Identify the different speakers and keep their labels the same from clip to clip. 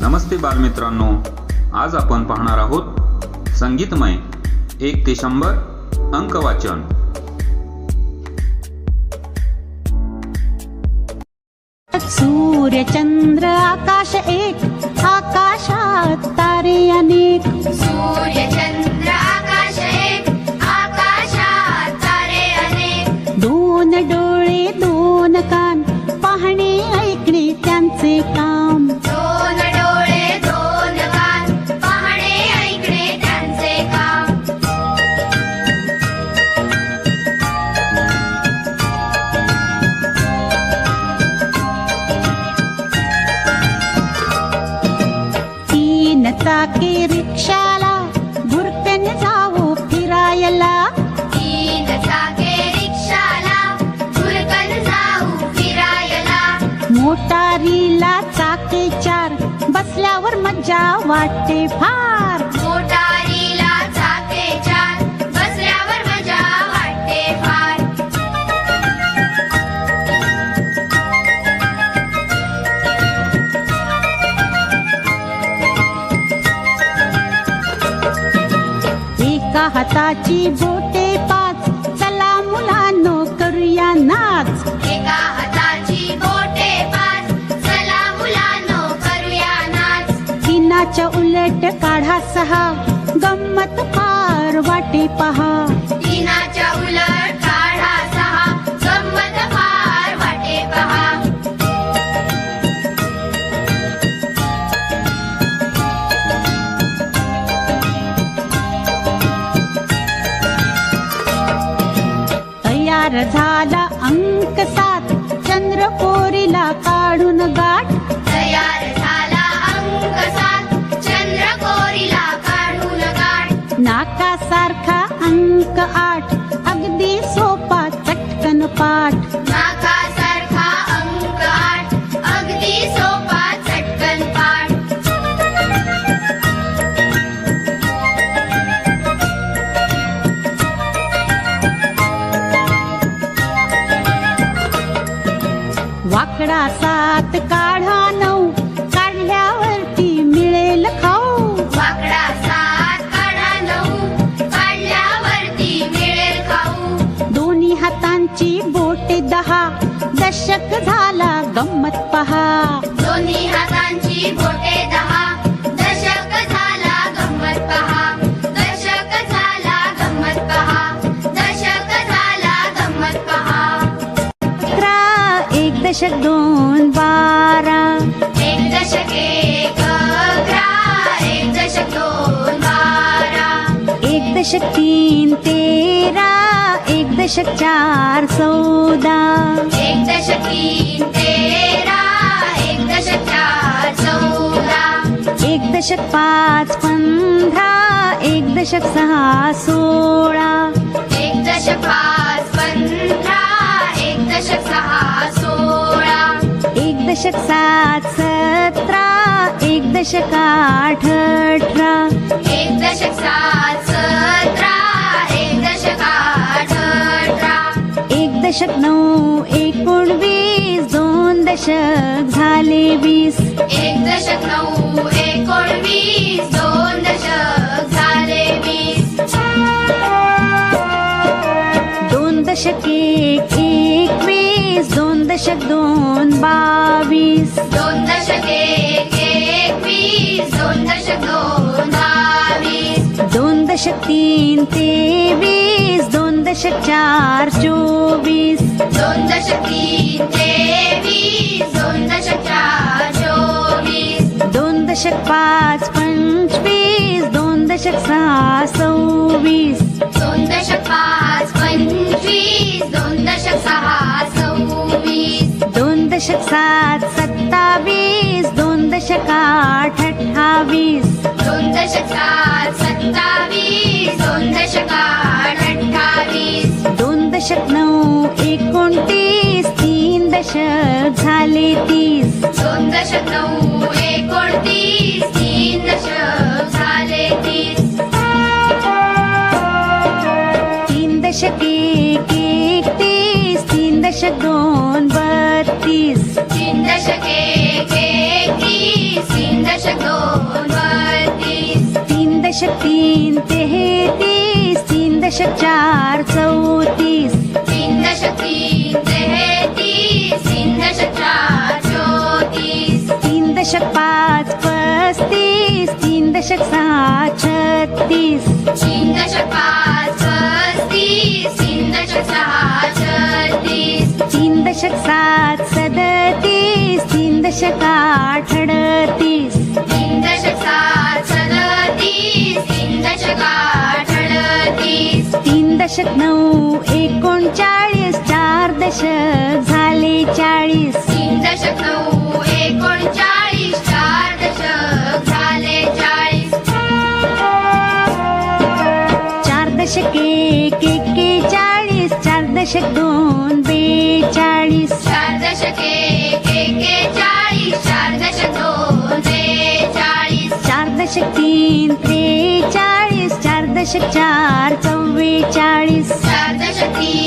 Speaker 1: नमस्ते बालमित्रांनो, आज आपण पाहणार आहोत संगीतमय 1 ते 100 अंक वाचन।
Speaker 2: सूर्य चंद्र आकाश एक, आकाशात तारे अनेक।
Speaker 3: सूर्य चंद्र आकाश एक, आकाशात तारे अनेक।
Speaker 2: दोन डोळे दोन कान, पाहणे ऐकणे त्यांचे काम।
Speaker 3: दोन डोळे दोन कान, पाहणे ऐकणे त्यांचे काम।
Speaker 2: तीन चाकी रिक्षाला, भुरकन जाऊ फिरायला।
Speaker 3: तीन चाके रिक्षाला, भुरकन जाऊ फिरायला।
Speaker 2: मोटारीला चाके चार, बसल्यावर मजा वाटते फार।
Speaker 3: मोटारीला चाके चार, बसल्यावर मजा वाटते फार।
Speaker 2: एका हाताची बोटे पाच, चला मुलांनो करूया नाच।
Speaker 3: एका हाताची बोटे पाच, चला मुलांनो करूया नाच।
Speaker 2: तीनाच्या उलट काढा सहा, गंमत फार वाटे पहा।
Speaker 3: तीनाच्या उलट काढा सहा, गंमत फार वाटे पहा।
Speaker 2: तयार झाला अंक 7, चंद्रकोरीला काढून गाठ।
Speaker 3: तयार झाला अंक 7, चंद्रकोरीला काढून गाठ।
Speaker 2: नाकासारखा अंक 8, अगदी सोपा चटकन पाठ।
Speaker 3: नाकासारखा अंक 8, अगदी सोपा चटकन पाठ।
Speaker 2: वाकडा 7 काढा 9, काढल्यावरती मिळेल खाऊ।
Speaker 3: वाकडा 7 काढा 9, काढल्यावरती मिळेल खाऊ।
Speaker 2: दोन्ही हातांची बोटे 10, दशक झाला गंमत पहा।
Speaker 3: दोन्ही हातांची बोटे 10, दशक झाला गंमत पहा। दशक झाला गंमत पहा। दशक झाला गंमत पहा।
Speaker 2: 11 एक दशक 2 12,
Speaker 3: एक दशक 1 11, एक दशक 2 12,
Speaker 2: एक दशक 3 13, एक दशक 4 14,
Speaker 3: एक दशक 3 13, एक दशक 4 14,
Speaker 2: एक दशक 5 15, एक दशक 6 16,
Speaker 3: एक दशक 5 15, एक दशक 6 16,
Speaker 2: एक दशक 7 17, एक दशक 8 18,
Speaker 3: एक दशक 7 17, एक दशक 8 18,
Speaker 2: एक दशक 9 19, 2 दशक झाले 20,
Speaker 3: एक दशक 9 19, 2 दशक झाले 20,
Speaker 2: 2 दशक 1 21, 2 दशक 2 22,
Speaker 3: 2 दशक 1 21, 2 दशक 2 22,
Speaker 2: 2 दशक 3 23, 2 दशक 4 24,
Speaker 3: 2 दशक 3 23, 2 दशक 4 24,
Speaker 2: 2 दशक 5 25, 2 दशक 6 26,
Speaker 3: 2 दशक 5 25, 2 दशक 6 26,
Speaker 2: 2 दशक 7 27, 2 दशक 8 28,
Speaker 3: 2 दशक 7 27, 2 दशक 8 28,
Speaker 2: 2 दशक 9 29, 3 दशक झाले 30,
Speaker 3: 2 दशक 9 29, 3 दशक झाले 30,
Speaker 2: 3 दशक 1 31, 3 दशक 2 32,
Speaker 3: 3 दशक 1 31, 3 दशक
Speaker 2: तीन 33, 3 दशक 4 34,
Speaker 3: 3 दशक 3 33, 3 दशक 4 34,
Speaker 2: 3 दशक 5 35, 3 दशक 6 36,
Speaker 3: 3 दशक 5 35, 3 दशक 6 36,
Speaker 2: 3 दशक 7 37, 3 दशक 8 38,
Speaker 3: 3 दशक 7 37, 3 दशक 8 38,
Speaker 2: 3 दशक 9 39, 4 दशक झाले 40,
Speaker 3: 3 दशक 9 39, 4 दशक झाले 40,
Speaker 2: 4 दशक 1 41, 4 दशक 2 42,
Speaker 3: 4 दशक 1 41, 4 दशक 2 43,
Speaker 2: 4 दशक 3 43, 4 दशक 4 44,
Speaker 3: 4 दशक 3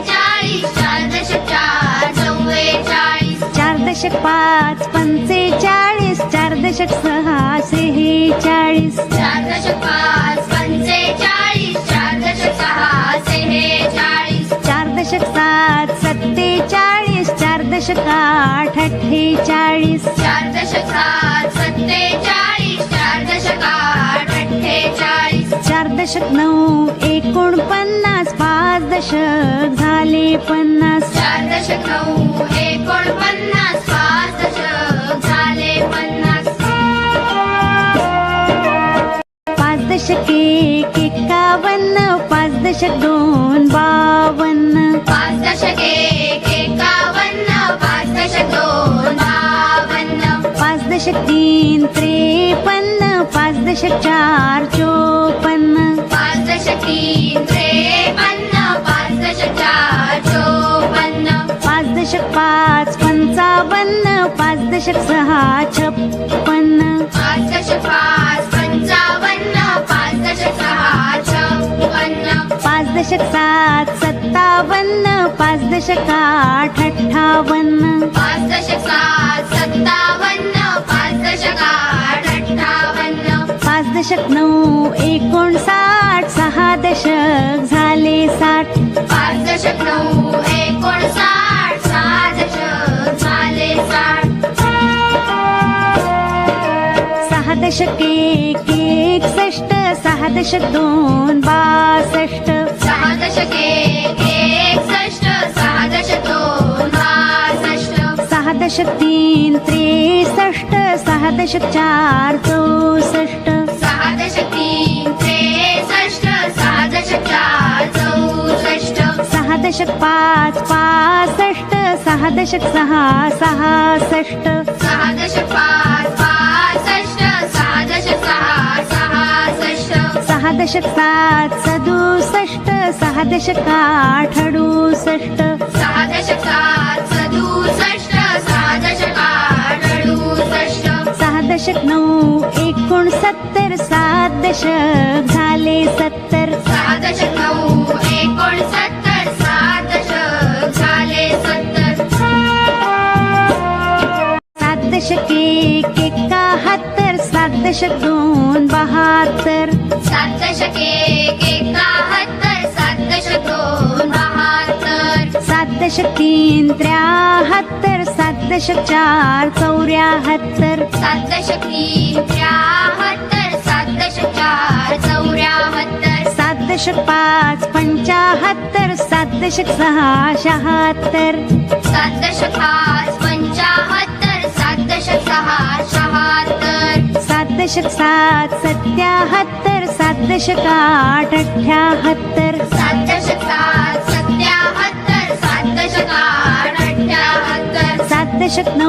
Speaker 3: 43, 4 दशक 4 44,
Speaker 2: 4 दशक 5 45, 4 दशक 6 46,
Speaker 3: 4 दशक 5 45, 4 दशक 6 46,
Speaker 2: 4 दशक 7 47, 4 दशक 8 48,
Speaker 3: 4 दशक 7 47, 4 दशक 8 48,
Speaker 2: 4 दशक 9 49, 5 दशक झाले 50,
Speaker 3: 4 दशक 9 49, 5 दशक झाले 50,
Speaker 2: 5 दशक 1 51, 5 दशक 2 52,
Speaker 3: 5 दशक 1 51, 5 दशक 2 52,
Speaker 2: 5 दशक 3 53, 5 दशक 4 54,
Speaker 3: 5 दशक 3 53, 5 दशक 4 54,
Speaker 2: 5 दशक 5 55, 5 दशक 6 56,
Speaker 3: 5 दशक 5 55, 5 दशक 6 56,
Speaker 2: 5 दशक 7 57, 5 दशक 8 58,
Speaker 3: 5 दशक 7 57, 5 दशक 8 58,
Speaker 2: 5 दशक 9 59, 6 दशक झाले 60,
Speaker 3: 5 दशक 9 59, 6 दशक झाले 60,
Speaker 2: 6 दशक 1 61, 6 दशक 2 62,
Speaker 3: 6 दशक 1 61, 6 दशक 2 62,
Speaker 2: 6 दशक 3 63, 6 दशक 4 64,
Speaker 3: 6 दशक 3 63, 6 दशक 4 64,
Speaker 2: 6 दशक 5 65, 6 दशक 6 66,
Speaker 3: 6 दशक 5 65, 6 दशक 6 66,
Speaker 2: 6 दशक 7 67, 6 दशक 8 68,
Speaker 3: 6 दशक 7 67, 6 दशक 8 68,
Speaker 2: 6 दशक 9 69, 7 दशक झाले 70,
Speaker 3: 6 दशक 9 69, 7 दशक झाले 70,
Speaker 2: 7 दशक 1 71, 7 दशक 2 72,
Speaker 3: 7 दशक 1 71, 7 दशक 2 72,
Speaker 2: 7 दशक 3 73, 7 दशक 4 74,
Speaker 3: 7 दशक 3 73, 7 दशक 4 74,
Speaker 2: 7 दशक 5 75, 7 दशक 6 76,
Speaker 3: 7 दशक 5 75, 7 दशक 6 76,
Speaker 2: 7 दशक 7 77, 7 दशक 8 78,
Speaker 3: 7 दशक 7 77, 7 दशक 8 78,
Speaker 2: 7 दशक 9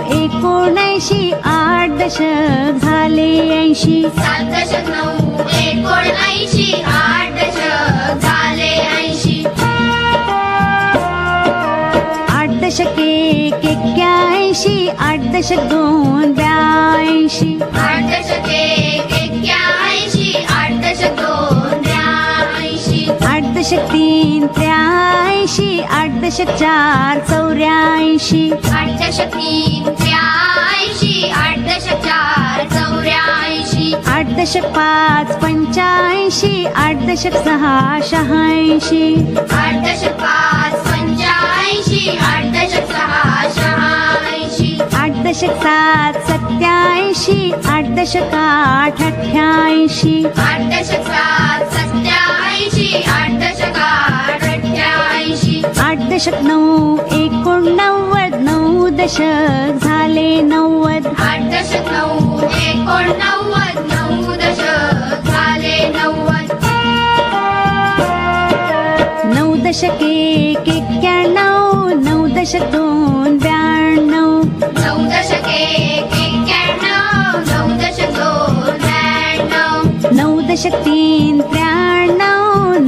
Speaker 2: 79, 8 दशक झाले 80,
Speaker 3: 7 दशक 9 79, 8 दशक झाले 80,
Speaker 2: 8 दशक 1 81, 8 दशक 2 82,
Speaker 3: 8 दशक 1 81, 8 दशक 2 82,
Speaker 2: 8 दशक 3 83, 8 दशक 4 84,
Speaker 3: 8 दशक 3 83, 8 दशक 4 84,
Speaker 2: 8 दशक 5 85 8 दशक 6 86
Speaker 3: 8 दशक 5 85 8 दशक 6 86
Speaker 2: 8 दशक 7 87 8 दशक 8 88
Speaker 3: 8 दशक 7 87 8 दशक 8 88
Speaker 2: 8 दशक 9 89 9 दशक झाले 90
Speaker 3: 8 दशक 9 89 9 दशक झाले 90
Speaker 2: 9 दशक 1 91 9 दशक 2 92
Speaker 3: 9 दशक 1 91 9 दशक 2 92
Speaker 2: 9 दशक 3 93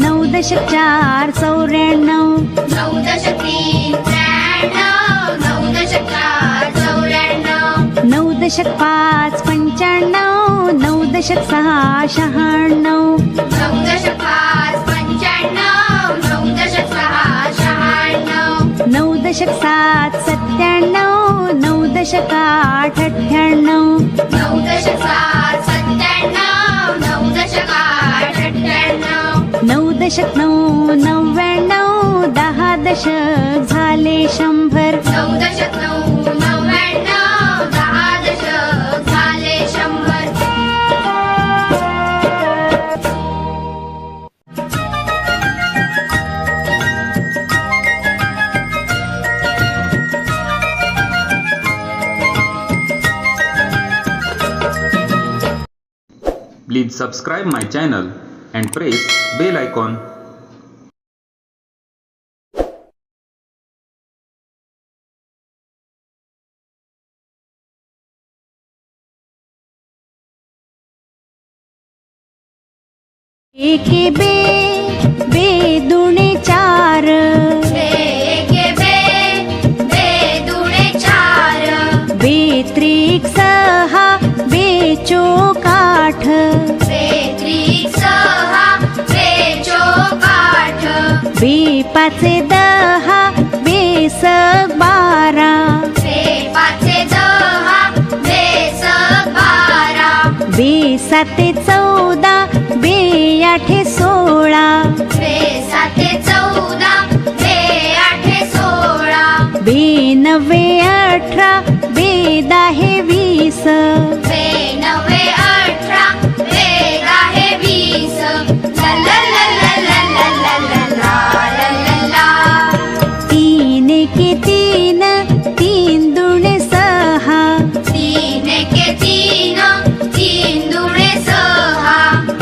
Speaker 2: 9 दशक 4 94
Speaker 3: 9 दशक 3 93 9 दशक 4 94
Speaker 2: 9 दशक 5 95 9 दशक 6 96
Speaker 3: 9 दशक 5 95 9 दशक 6 96
Speaker 2: 9 दशक 7 97 9 दशक 8 98
Speaker 3: 9 दशक 7 97 9 दशक 8 98
Speaker 2: 9 दशक 9 99 10 दशक झाले 100
Speaker 3: 9 दशक 9 99 10 दशक झाले 100
Speaker 1: Please subscribe my channel and press bell icon.
Speaker 2: एक बे दुणे 4
Speaker 3: एक बे दुणे 4
Speaker 2: बे त्रिक 6 बे चोक 8
Speaker 3: बे त्रिक 6 बे चोक 8
Speaker 2: बे 5 10 बे सक 12
Speaker 3: बे 5 10 बे सक 12
Speaker 2: बे 7 14 बे 8 16
Speaker 3: बे 7 14 बे 8 16
Speaker 2: बे 9 18 बे 10 20
Speaker 3: बे 9 18 बे 10 20 ला ला ला ला ला ला ला ला ला ला ला
Speaker 2: 3 के 3 3 दुणे 6
Speaker 3: 3 के 3 3 दुणे 6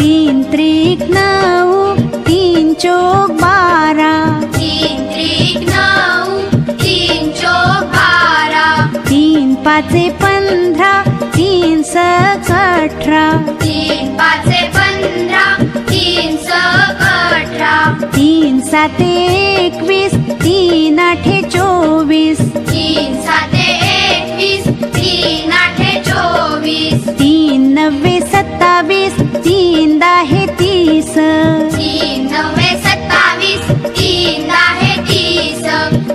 Speaker 2: 3 त्रिक 9 3 चोक 12
Speaker 3: 3 त्रिक 9 3 चोक 12
Speaker 2: 3 5 15 3 सक 18
Speaker 3: 3 5 15 3 सक 18
Speaker 2: 3 7 21 3 8 24
Speaker 3: 3 7 21 3 8 24
Speaker 2: 3 9 27 3 10 30
Speaker 3: 3 9 27 3 10 30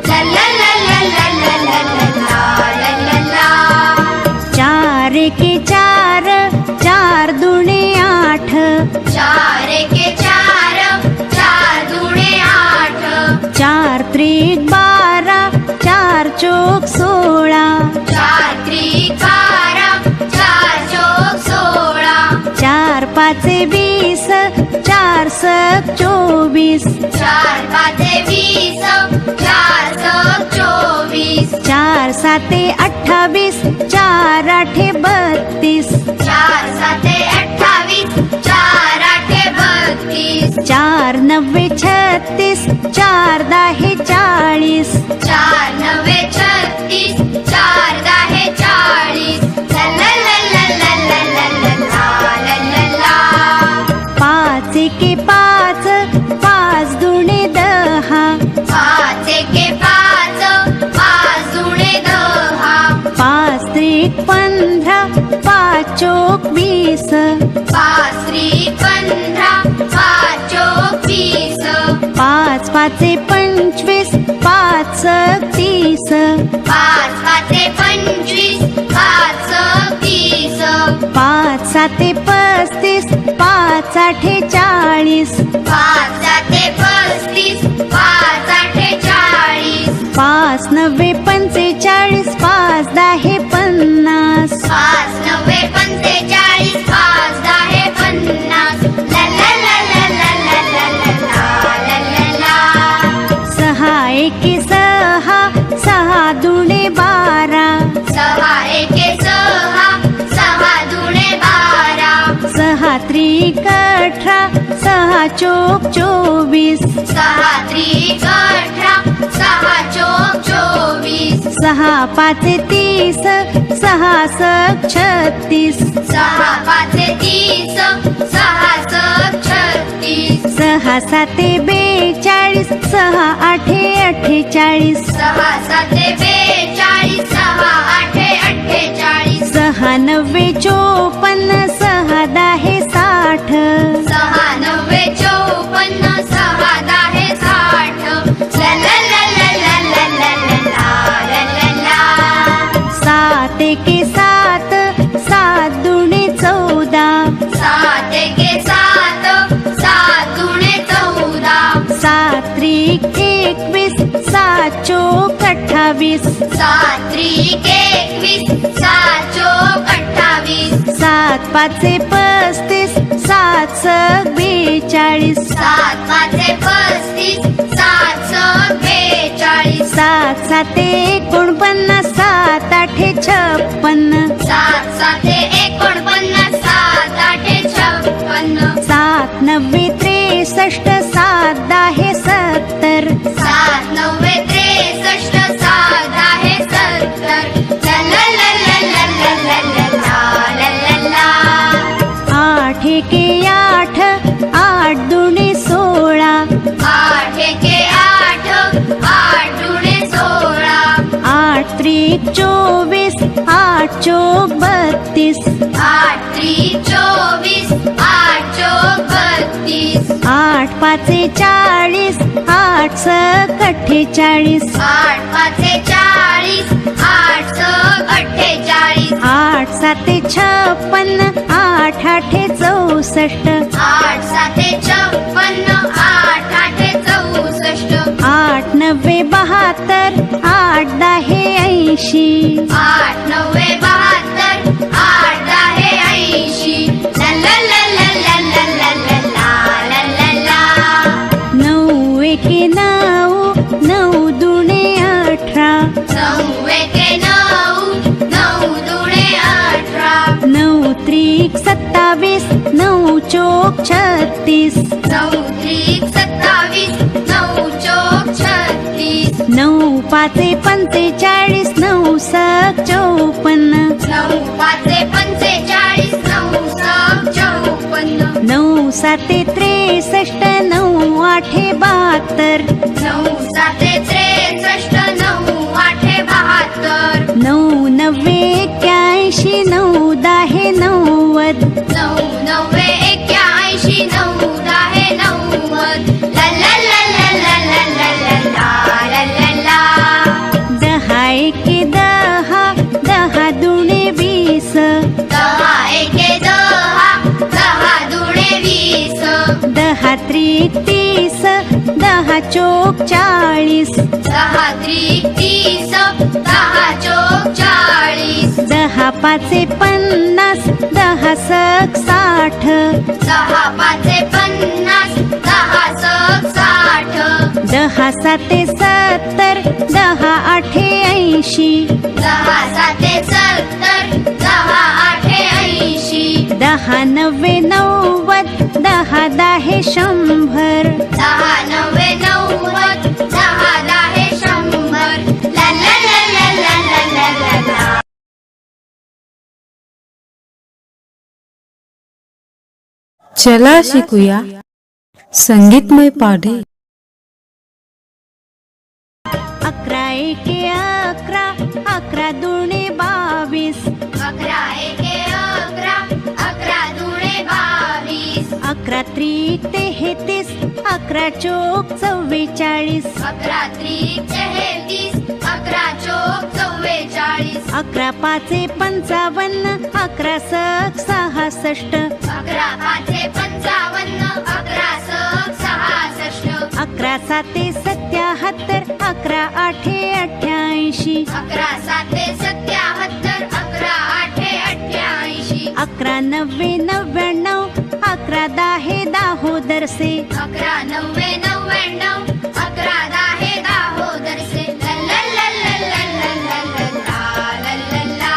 Speaker 3: ला ला ला ला ला ला ला ला ला ला ला
Speaker 2: 4 के 4 4 दुणे 8
Speaker 3: 4 के 4 4 दुणे 8
Speaker 2: 4 त्रिक 12 4 चोक 16
Speaker 3: 4 त्रिक 12 4 चोक 16
Speaker 2: 4 5 20 4 सक 24
Speaker 3: 4 5 20 4 सक 24
Speaker 2: 4 7 28 4 8 32
Speaker 3: 4 7 28 4 8 32
Speaker 2: 4 9 36 4 10 40
Speaker 3: 4 9 36 4 10 40 ला ला ला ला ला ला ला ला ला ला ला
Speaker 2: 5 के 5 5 दुणे 10
Speaker 3: 5 के 5 5 दुणे 10
Speaker 2: 5 त्रिक 15 5 चोक 20
Speaker 3: 5 त्रिक 15 5 चोक 20
Speaker 2: 5 5 25 5 सक 30
Speaker 3: 5 5 25 5 30
Speaker 2: पाच साते 35, पाच आठे 40,
Speaker 3: 5 7 35, 5 8 40,
Speaker 2: पाच नव्वे 45, पाच दहा 50,
Speaker 3: 5 9 45, 5 10 50. ला ला ला ला ला ला ला ला ला ला ला.
Speaker 2: सहा एके 6, सहा दुणे 12,
Speaker 3: 6 एके 6, 6 दुणे 12,
Speaker 2: सहा त्रिक 18, सहा चोक 24,
Speaker 3: 6 त्रिक 18, 6 चोक 24,
Speaker 2: सहा पाचे 30, सहा सक 36,
Speaker 3: 6 5 30, 6 7 36,
Speaker 2: सहा साते 42, सहा आठे 48,
Speaker 3: 6 7 42, 6 8 48,
Speaker 2: सहा नव्वे 54, सहा दहा 60,
Speaker 3: 6 9 54, 6 10 60. ला ला ला ला ला ला ला ला ला ला.
Speaker 2: सात एके 7, सात दुणे 14,
Speaker 3: 7 एके 7, 7 दुणे 14,
Speaker 2: सात त्रिक 21, सात चोक 28,
Speaker 3: 7 त्रिक 21, 7 चोक 28,
Speaker 2: सात पाचे 35, सात सक 42,
Speaker 3: 7 5 35, 7 7 42,
Speaker 2: सात साते 49, सात आठे 56,
Speaker 3: 7 7 49, 7 8 56,
Speaker 2: सात नव्वे 63, सात दहा 70,
Speaker 3: 7 9 63, 7 10 70. ला ला ला ला ला ला ला ला ला ला ला.
Speaker 2: आठ एके 8, आठ दुणे 16,
Speaker 3: 8 एके 8, 8 दुणे 16,
Speaker 2: आठ त्रिक 24, आठ चोक 32,
Speaker 3: 8 त्रिक 24, 8 चोक 32,
Speaker 2: आठ पाचे 40, आठ सक 48,
Speaker 3: 8 5 40, 8 चोक 48,
Speaker 2: आठ साते 56, आठ आठे 64,
Speaker 3: 8 7 56, 8 8 64,
Speaker 2: आठ नव्वे 72, आठ दहा 80,
Speaker 3: 8 9 72, 8 10 80. ला ला ला ला ला ला ला ला ला ला ला.
Speaker 2: नऊ एके 9, नऊ दुणे 18,
Speaker 3: 9 एके 9, 9 दुणे 18,
Speaker 2: नऊ त्रिक 27, नऊ चोक 36,
Speaker 3: 9 त्रिक 27, 9 चोक 36,
Speaker 2: नऊ पाचे 45, नऊ सक 54,
Speaker 3: 9 5 45, 9 7 54,
Speaker 2: नऊ साते 63, नऊ आठे 72,
Speaker 3: 9 7 63, 9 8 72,
Speaker 2: नऊ नव्वे 81, नऊ दहा 90,
Speaker 3: 9 9 81, 9 10 90. ला ला ला ला ला ला ला ला ला ला ला.
Speaker 2: दहा एके 10, दहा दुणे 20,
Speaker 3: 10 एके 10, 10 दुणे 20,
Speaker 2: दहा त्रिक 30, दहा चोक 40,
Speaker 3: 10 त्रिक 30, 10 चोक 40,
Speaker 2: दहा पाचे 50, दहा सक 60,
Speaker 3: 10 5 50, 10 सक 60,
Speaker 2: दहा साते 70, दहा आठे 80,
Speaker 3: 10 7 70, 10 8 80,
Speaker 2: दहा नव्वे 90, दहा दहा 100,
Speaker 3: 10 9 90, 10 10 100. ला ला ला ला ला ला ला ला ला.
Speaker 4: चला शिकूया संगीतमय पाढे.
Speaker 2: 11 एके 11, 11 दुणे 22,
Speaker 3: 11 एके 11, 11 दुणे 22,
Speaker 2: 11 त्रिक 33, 11 चोक 44,
Speaker 3: 11 त्रिक 33, 11 चोक 44.
Speaker 2: 11 पाचे 55, 11 सक 66.
Speaker 3: 11 पाचे 55, 11 सक 66.
Speaker 2: 11 साते 77, 11 आठे 88.
Speaker 3: 11 साते 77, 11 आठे 88.
Speaker 2: 11 नव्वे 99, 11 दाहे दाहोदरसे.
Speaker 3: 11 नव्वे 99, 11 दाहे दाहोदरसे. ला ला ला ला ला ला ला ला ला ला.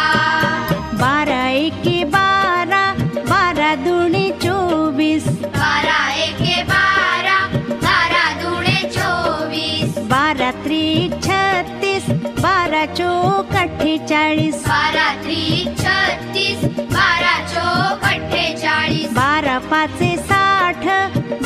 Speaker 2: 12 एके 12, 12 दुणे 24.
Speaker 3: 12 एके 12, 12 दुणे 24.
Speaker 2: 12 त्रिक 36, 12 चोक 48.
Speaker 3: 12 त्रिक 36, 12 चोक 48.
Speaker 2: 12 पाचे 60,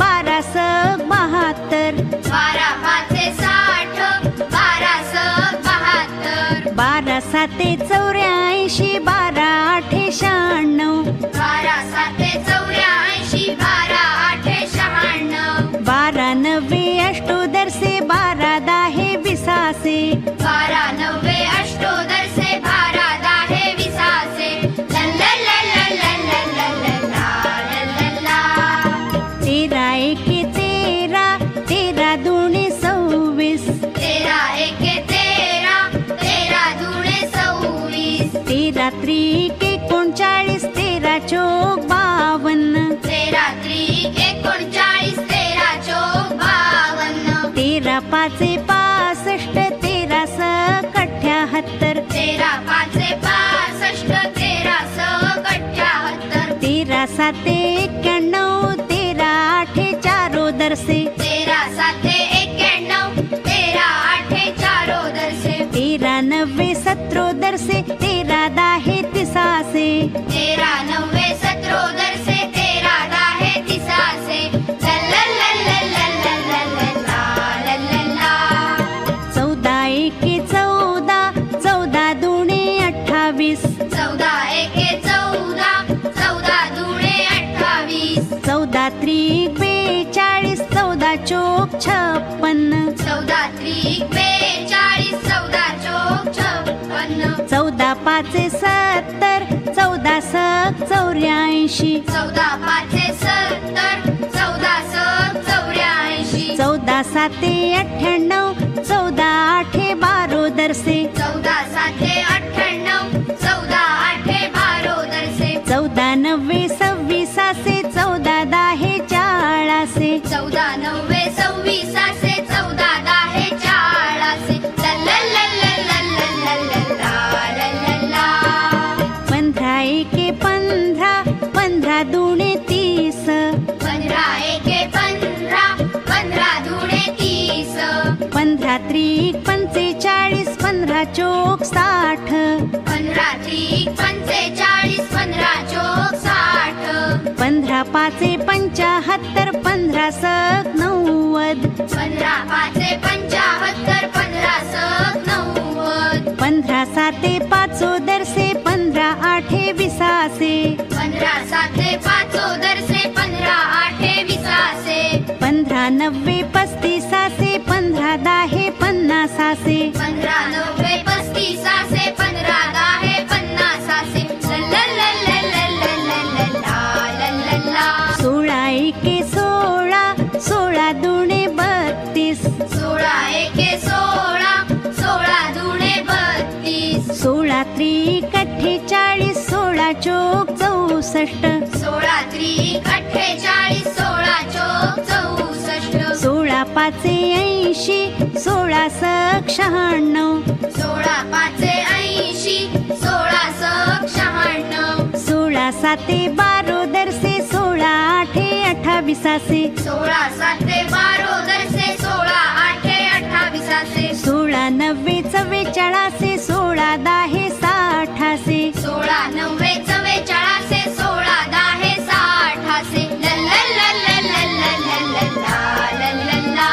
Speaker 2: 12 सक 72.
Speaker 3: 12 पाचे 60, 12 सक 72.
Speaker 2: 12 साते 84, 12 आठे 96.
Speaker 3: 12 साते 84, 12 आठे 96.
Speaker 2: 12 नव्वे अष्टोदरसे, 12 दाहे 20.
Speaker 3: 12 नव्वे अष्टोदरसे, 12 दाहे 20. ला ला ला ला ला ला ला ला ला ला.
Speaker 2: 13 एके 13, 13 दुणे 26.
Speaker 3: 13 एके 13, 13 दुणे 26.
Speaker 2: 13 त्रिक 39, 13 चोक 52.
Speaker 3: 13 त्रिक 39, 13 चोक 52.
Speaker 2: 13 पाचे 65, 13 सक 78.
Speaker 3: 13 पाचे 65, 13 सक 78.
Speaker 2: 13 साते 91, 13 आठे 4
Speaker 3: 13 साते 91, 13 आठे 4
Speaker 2: 13 नव्वे 17, 13 दाहे 30.
Speaker 3: 13 नव्वे 17, 13 दाहे 30. ला ला ला ला ला ला ला ला ला ला.
Speaker 2: 14 एके 14, 14 दुणे 28.
Speaker 3: 14 एके 14, 14 दुणे 28.
Speaker 2: 14 त्रिक 42, 14 चोक 56.
Speaker 3: 14 त्रिक 42, 14 चोक 56.
Speaker 2: 14 पाचे 70, 14 सक 84.
Speaker 3: 14 पाचे 70, 14 सक 84.
Speaker 2: 14 साते 98, 14 आठे 12.
Speaker 3: 14 साते 98, 14 आठे 12.
Speaker 2: 14 नव्वे 26, 14 दाहे 40.
Speaker 3: 14 नव्वे 26, 14 दाहे 40. ला ला ला ला ला ला ला ला ला ला.
Speaker 2: 15 एके 15, 15 दुणे 30.
Speaker 3: 15 एके 15, 15 दुणे 30.
Speaker 2: 15 त्रिक 45, 15 चोक 60.
Speaker 3: 15 त्रिक 45, 15 चोक 60.
Speaker 2: 15 पाचे 75, 15 सक 90.
Speaker 3: 15 पाचे 75, 15 सक 90.
Speaker 2: 15 साते 5, 15 आठे 20.
Speaker 3: 15 साते 5, 15 आठे 20.
Speaker 2: 15 नव्वे 35, 15 दाहे 50.
Speaker 3: 15 नव्वे 35, 15 दाहे 50. ला ला ला ला ला ला ला ला ला ला.
Speaker 2: 16 एके 16, 16 दुणे 32.
Speaker 3: 16 एके 16, 16 दुणे 32.
Speaker 2: 16 त्रिक 48, 16 चोक 64.
Speaker 3: 16 त्रिक 48, 16 चोक 64.
Speaker 2: 16 पाचे 80, 16 सक 96.
Speaker 3: 16 पाचे 80, 16 सक 96.
Speaker 2: 16 साते 12, 16 आठे 28.
Speaker 3: 16 साते 12, 16 आठे 28.
Speaker 2: 16 नव्वे 44, 16 दाहे 60.
Speaker 3: 16 नव्वे 44, 16 दाहे 60. ला ला ला ला ला ला ला ला ला ला.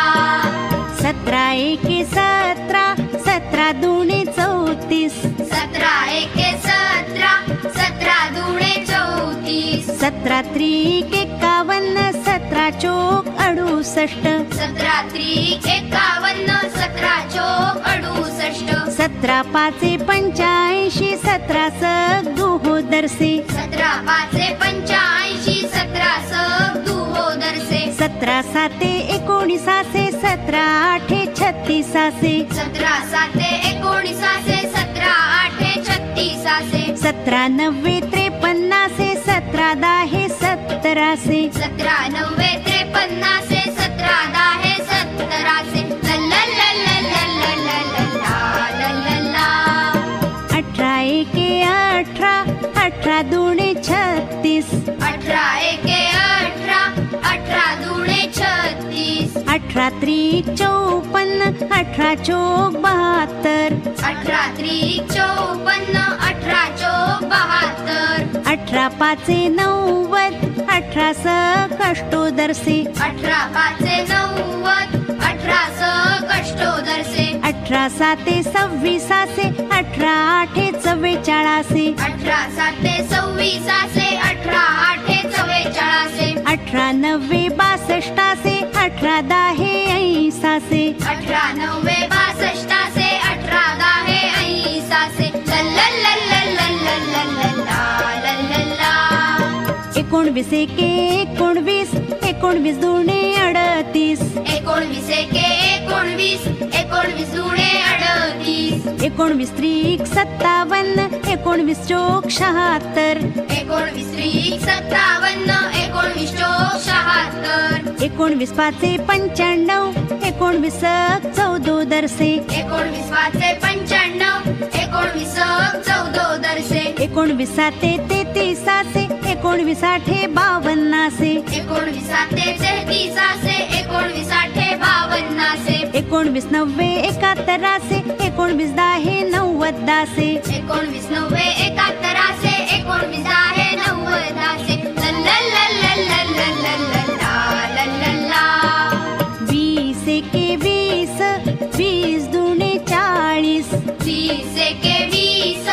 Speaker 2: 17 एके 17, 17 दुणे 34.
Speaker 3: 17 एके 17, 17 दुणे 34.
Speaker 2: 17 त्रिक 51, 17 चोक 68
Speaker 3: 17 त्रिक 51 17 चोक 68
Speaker 2: 17 पाचे 85 17 सग दुहोदरसे
Speaker 3: 17 पाचे 85 17 सग दुहोदरसे
Speaker 2: 17 साते 19 17 आठे 36
Speaker 3: 17 साते 19 17 आठे 36
Speaker 2: 17 90 53 17 दाहे 17
Speaker 3: 17 90 53 17 दाहे 17 ला ला ला ला ला ला ला ला ला
Speaker 2: 18 एके 18 18 दुणे 36
Speaker 3: 18 एके 18 18 दुणे 36
Speaker 2: 18 त्रिक 54 18 चोक 72
Speaker 3: 18 त्रिक 54 18 चोक 72
Speaker 2: 18 पाचे 90 18 सक अष्टोदरसे
Speaker 3: 18 पाचे 90 18 सक अष्टोदरसे
Speaker 2: 18 साते 26 18 आठे 44
Speaker 3: 18 साते 26 18 आठे 44
Speaker 2: 18 90 62 18 दाहे 80
Speaker 3: 18 90 62 18 दाहे 80 ला ला ला ला ला ला ला ला ला
Speaker 2: 19 एके 19 19 दुणे 38
Speaker 3: 19 एके 19 19 दुणे 38
Speaker 2: 19 त्रिक 57 19 चोक 76
Speaker 3: 19 त्रिक 57 19 चोक 76
Speaker 2: 19 पाचे 95 19 सक 14 दरसे
Speaker 3: 19 पाचे 95 19 सक 14 दरसे
Speaker 2: 19 साते 33 19 आठे 52
Speaker 3: 19 साते 33 19 आठे 52
Speaker 2: 19 90 71 19 दाहे 90
Speaker 3: 19 90 71 19 दाहे 90 ला ला ला ला ला ला ला ला ला
Speaker 2: 20 एके 20 20 दुणे 40
Speaker 3: 20 एके 20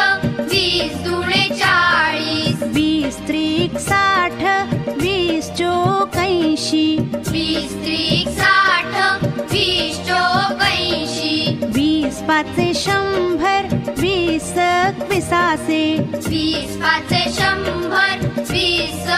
Speaker 3: 20 दुणे 40
Speaker 2: 20 त्रिक 60 20 चोक 80
Speaker 3: 20 त्रिक 60 20 चोक 80
Speaker 2: 20 पाचे 100 20 21
Speaker 3: 20 पाचे 100 20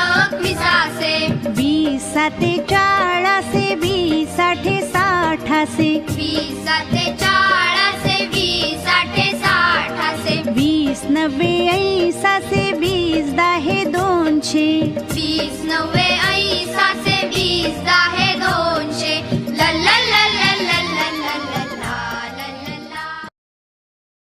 Speaker 3: 21
Speaker 2: 20 साते 40 20 आठे 60
Speaker 3: 20 साते 40 20 आठे 60
Speaker 2: 20 90 80 20 दाहे 200
Speaker 3: 20 90